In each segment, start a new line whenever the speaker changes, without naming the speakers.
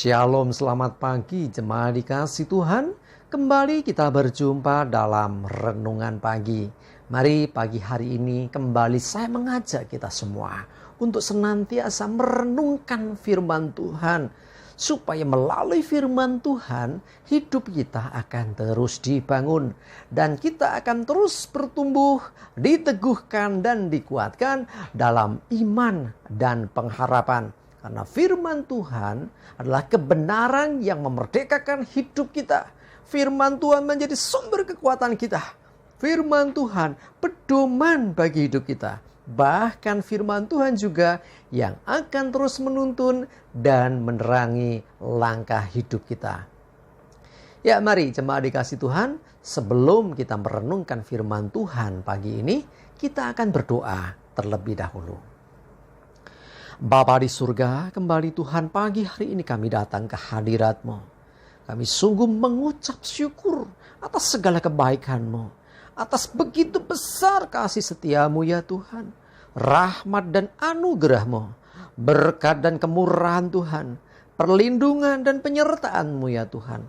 Shalom, selamat pagi jemaat dikasih Tuhan. Kembali kita berjumpa dalam renungan pagi. Mari pagi hari ini kembali saya mengajak kita semua untuk senantiasa merenungkan firman Tuhan. Supaya melalui firman Tuhan hidup kita akan terus dibangun. Dan kita akan terus bertumbuh, diteguhkan dan dikuatkan dalam iman dan pengharapan. Karena firman Tuhan adalah kebenaran yang memerdekakan hidup kita. Firman Tuhan menjadi sumber kekuatan kita. Firman Tuhan pedoman bagi hidup kita. Bahkan firman Tuhan juga yang akan terus menuntun dan menerangi langkah hidup kita. Ya, mari jemaat dikasih Tuhan, sebelum kita merenungkan firman Tuhan pagi ini, kita akan berdoa terlebih dahulu. Bapa di surga, kembali Tuhan pagi hari ini kami datang ke hadirat-Mu. Kami sungguh mengucap syukur atas segala kebaikan-Mu. Atas begitu besar kasih setia-Mu ya Tuhan. Rahmat dan anugerah-Mu. Berkat dan kemurahan Tuhan. Perlindungan dan penyertaan-Mu ya Tuhan.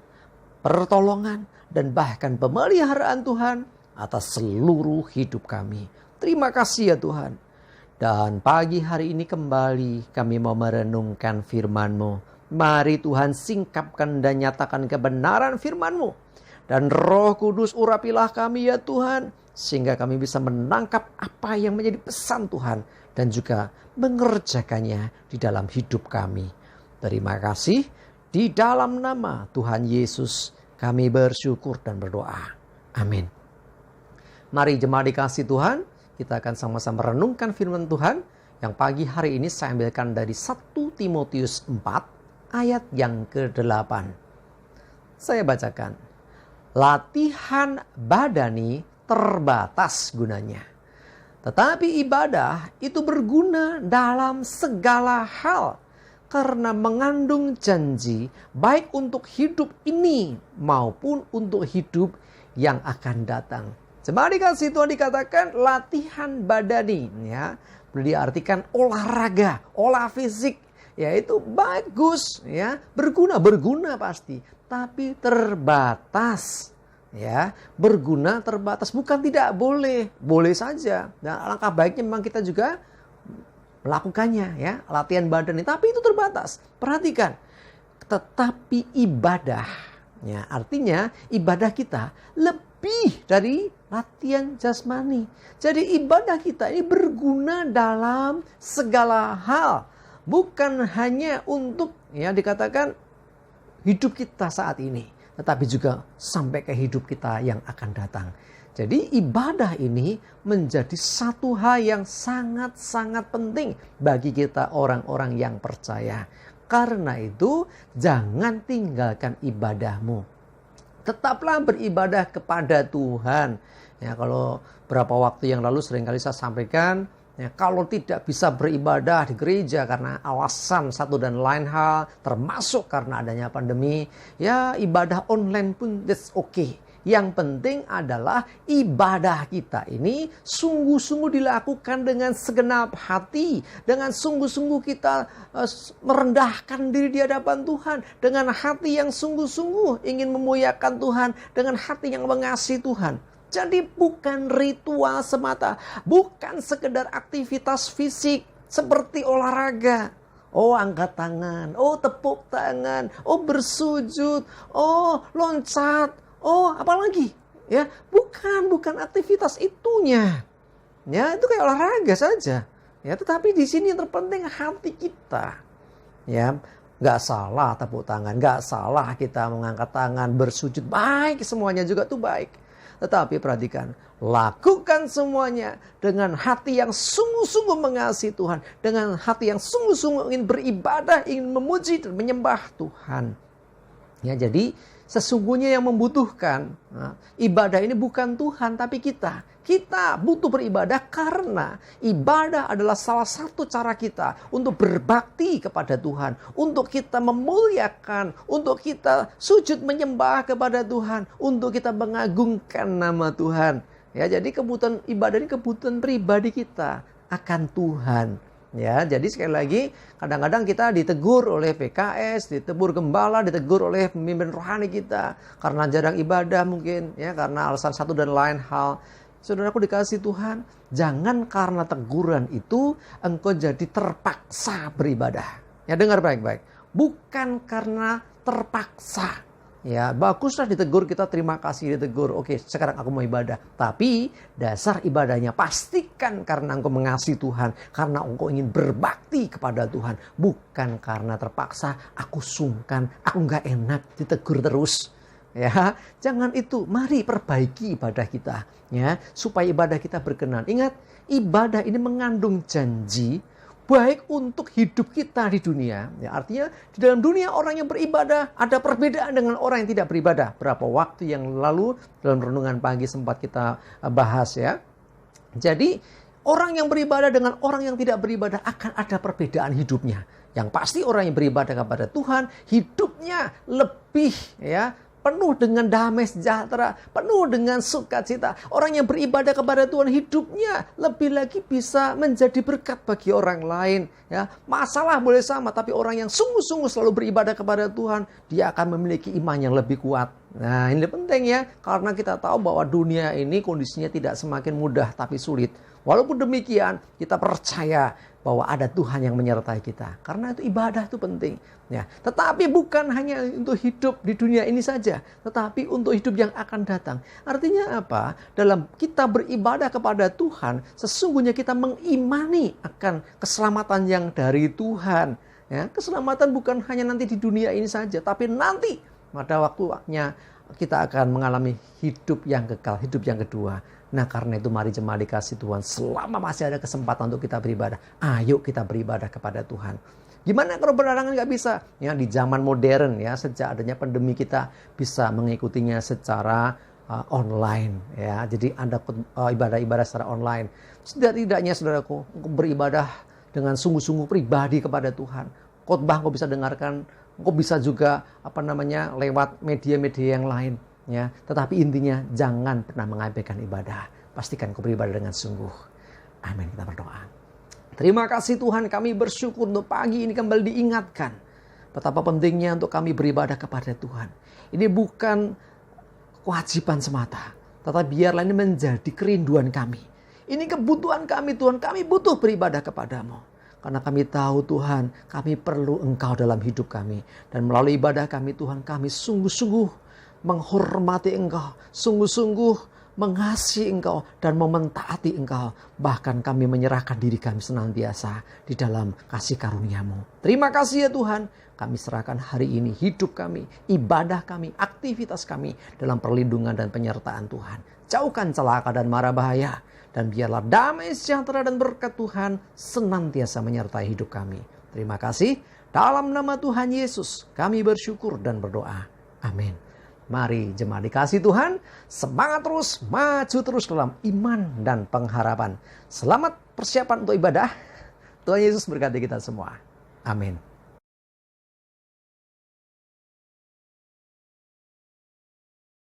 Pertolongan dan bahkan pemeliharaan Tuhan atas seluruh hidup kami. Terima kasih ya Tuhan. Dan pagi hari ini kembali kami mau merenungkan firman-Mu. Mari Tuhan singkapkan dan nyatakan kebenaran firman-Mu. Dan Roh Kudus urapilah kami ya Tuhan. Sehingga kami bisa menangkap apa yang menjadi pesan Tuhan. Dan juga mengerjakannya di dalam hidup kami. Terima kasih. Di dalam nama Tuhan Yesus kami bersyukur dan berdoa. Amin. Mari jemaat dikasih Tuhan. Kita akan sama-sama renungkan firman Tuhan yang pagi hari ini saya ambilkan dari 1 Timotius 4 ayat yang ke-8. Saya bacakan. Latihan badani terbatas gunanya. Tetapi ibadah itu berguna dalam segala hal karena mengandung janji baik untuk hidup ini maupun untuk hidup yang akan datang. Jemaat dikasih Tuhan dikatakan latihan badani, ya, diartikan olahraga, olah fisik, yaitu bagus, ya, berguna pasti, tapi terbatas, ya, berguna terbatas, bukan tidak boleh, boleh saja. Nah, alangkah baiknya memang kita juga melakukannya, ya, latihan badani, tapi itu terbatas. Perhatikan, tetapi ibadah, ya, artinya ibadah kita lebih dari latihan jasmani. Jadi ibadah kita ini berguna dalam segala hal. Bukan hanya untuk, ya, dikatakan hidup kita saat ini. Tetapi juga sampai ke hidup kita yang akan datang. Jadi ibadah ini menjadi satu hal yang sangat-sangat penting bagi kita orang-orang yang percaya. Karena itu jangan tinggalkan ibadahmu. Tetaplah beribadah kepada Tuhan. Ya, kalau berapa waktu yang lalu seringkali saya sampaikan, ya, kalau tidak bisa beribadah di gereja karena alasan satu dan lain hal, termasuk karena adanya pandemi, ya ibadah online pun that's okay. Yang penting adalah ibadah kita ini sungguh-sungguh dilakukan dengan segenap hati. Dengan sungguh-sungguh kita merendahkan diri di hadapan Tuhan. Dengan hati yang sungguh-sungguh ingin memuliakan Tuhan. Dengan hati yang mengasihi Tuhan. Jadi bukan ritual semata. Bukan sekedar aktivitas fisik seperti olahraga. Oh, angkat tangan. Oh, tepuk tangan. Oh, bersujud. Oh, loncat. Oh, apalagi? Ya, bukan aktivitas itunya. Ya, itu kayak olahraga saja. Ya, tetapi di sini yang terpenting hati kita. Ya, nggak salah tepuk tangan, nggak salah kita mengangkat tangan, bersujud, baik semuanya juga tuh baik. Tetapi perhatikan, lakukan semuanya dengan hati yang sungguh-sungguh mengasihi Tuhan, dengan hati yang sungguh-sungguh ingin beribadah, ingin memuji dan menyembah Tuhan. Ya, jadi sesungguhnya yang membutuhkan ibadah ini bukan Tuhan tapi kita. Kita butuh beribadah karena ibadah adalah salah satu cara kita untuk berbakti kepada Tuhan. Untuk kita memuliakan, untuk kita sujud menyembah kepada Tuhan. Untuk kita mengagungkan nama Tuhan. Ya, jadi kebutuhan ibadah ini kebutuhan pribadi kita akan Tuhan. Ya, jadi sekali lagi kadang-kadang kita ditegur oleh PKS, ditegur gembala, ditegur oleh pemimpin rohani kita karena jarang ibadah mungkin, ya karena alasan satu dan lain hal. Saudaraku dikasih Tuhan, jangan karena teguran itu engkau jadi terpaksa beribadah. Ya dengar baik-baik, bukan karena terpaksa. Ya baguslah ditegur, kita terima kasih ditegur. Oke, sekarang aku mau ibadah. Tapi dasar ibadahnya pastikan karena engkau mengasihi Tuhan. Karena engkau ingin berbakti kepada Tuhan. Bukan karena terpaksa, aku sungkan, aku gak enak ditegur terus. Ya, jangan itu. Mari perbaiki ibadah kita. Ya, supaya ibadah kita berkenan. Ingat, ibadah ini mengandung janji baik untuk hidup kita di dunia. Ya, artinya di dalam dunia orang yang beribadah ada perbedaan dengan orang yang tidak beribadah. Berapa waktu yang lalu dalam renungan pagi sempat kita bahas ya. Jadi orang yang beribadah dengan orang yang tidak beribadah akan ada perbedaan hidupnya. Yang pasti orang yang beribadah kepada Tuhan hidupnya lebih ya penuh dengan damai sejahtera, penuh dengan sukacita. Orang yang beribadah kepada Tuhan hidupnya lebih lagi bisa menjadi berkat bagi orang lain. Ya, masalah boleh sama, tapi orang yang sungguh-sungguh selalu beribadah kepada Tuhan, dia akan memiliki iman yang lebih kuat. Nah, ini penting ya, karena kita tahu bahwa dunia ini kondisinya tidak semakin mudah, tapi sulit. Walaupun demikian, kita percaya bahwa ada Tuhan yang menyertai kita. Karena itu ibadah itu penting. Ya, tetapi bukan hanya untuk hidup di dunia ini saja, tetapi untuk hidup yang akan datang. Artinya apa? Dalam kita beribadah kepada Tuhan, sesungguhnya kita mengimani akan keselamatan yang dari Tuhan. Ya, keselamatan bukan hanya nanti di dunia ini saja, tapi nanti pada waktunya kita akan mengalami hidup yang kekal, hidup yang kedua. Nah karena itu mari jemaat dikasih Tuhan, selama masih ada kesempatan untuk kita beribadah, ayo kita beribadah kepada Tuhan. Gimana kalau berhalangan nggak bisa? Ya di zaman modern ya, sejak adanya pandemi kita bisa mengikutinya secara online ya. Jadi ada ibadah-ibadah secara online. Setidak-tidaknya saudaraku, beribadah dengan sungguh-sungguh pribadi kepada Tuhan. Khotbah kau bisa dengarkan, kau bisa juga lewat media-media yang lain. Ya, tetapi intinya jangan pernah mengabaikan ibadah. Pastikan kau beribadah dengan sungguh. Amin. Kita berdoa. Terima kasih Tuhan, kami bersyukur untuk pagi ini kembali diingatkan betapa pentingnya untuk kami beribadah kepada Tuhan. Ini bukan kewajiban semata, tetapi biarlah ini menjadi kerinduan kami. Ini kebutuhan kami Tuhan, kami butuh beribadah kepadamu. Karena kami tahu Tuhan, kami perlu Engkau dalam hidup kami. Dan melalui ibadah kami Tuhan, kami sungguh-sungguh menghormati Engkau, sungguh-sungguh mengasihi Engkau dan mementaati Engkau. Bahkan kami menyerahkan diri kami senantiasa di dalam kasih karunia-Mu. Terima kasih ya Tuhan, kami serahkan hari ini hidup kami, ibadah kami, aktivitas kami dalam perlindungan dan penyertaan Tuhan. Jauhkan celaka dan mara bahaya, dan biarlah damai sejahtera dan berkat Tuhan senantiasa menyertai hidup kami. Terima kasih, dalam nama Tuhan Yesus kami bersyukur dan berdoa. Amin. Mari jemaat dikasih Tuhan, semangat terus, maju terus dalam iman dan pengharapan. Selamat persiapan untuk ibadah. Tuhan Yesus berkati kita semua. Amin.